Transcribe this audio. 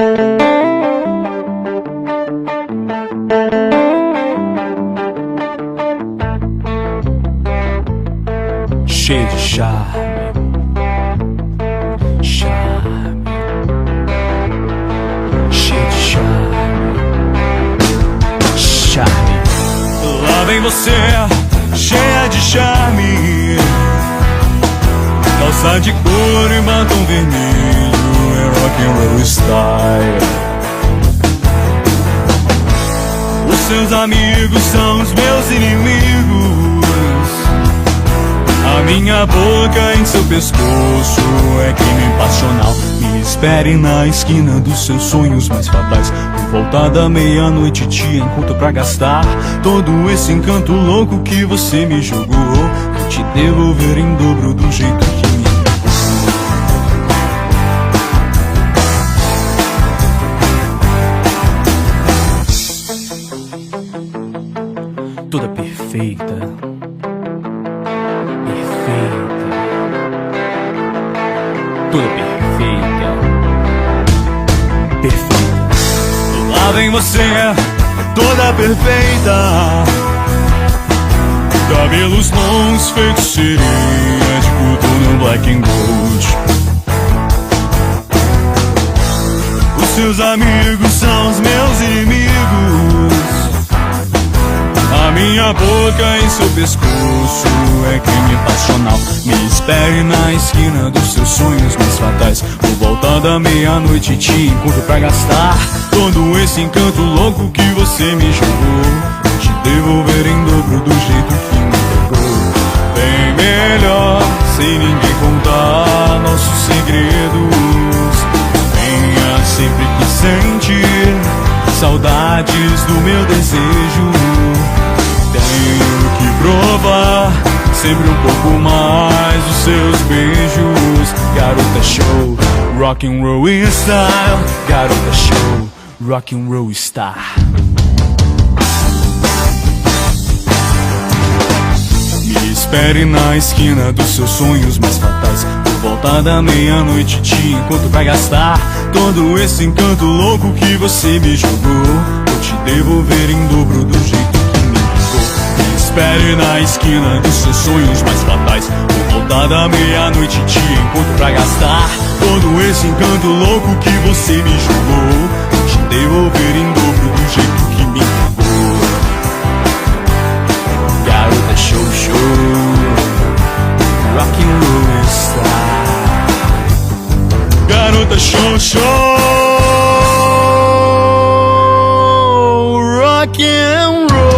Cheio de charme, charme, cheio de charme, charme. Lá vem você, cheia de charme, calça de couro e batom vermelho, é rock and roll style. Os seus amigos são os meus inimigos. A minha boca em seu pescoço é crime passional. Me espere na esquina dos seus sonhos mais fatais. Por volta da meia-noite te encontro pra gastar todo esse encanto louco que você me jogou. Vou te devolver em dobro do jeito que me entregou. Toda perfeita, toda perfeita, perfeita. Lá vem você, toda perfeita, cabelos longos feitos sereia, de coturno black and gold. Os seus amigos são os meus inimigos. A minha boca em seu pescoço é crime passional. Me espere na esquina dos seus sonhos mais fatais. Por volta da meia-noite te encontro pra gastar todo esse encanto louco que você me jogou. Vou te devolver em dobro do jeito que me entregou. Bem melhor sem ninguém contar nossos segredos. Venha sempre que sentir saudades do meu desejo. Tenho que provar sempre um pouco mais os seus beijos. Garota show, rock and roll style. Garota show, rock and roll star. Me espere na esquina dos seus sonhos mais fatais. Por volta da meia-noite te encontro pra gastar todo esse encanto louco que você me jogou. Vou te devolver em dobro do jeito. Espere na esquina dos seus sonhos mais fatais. Por volta da meia-noite te encontro pra gastar todo esse encanto louco que você me jogou. Vou te devolver em dobro do jeito que me entregou. Garota show, show, rock and roll star. Garota show, show, rock and roll.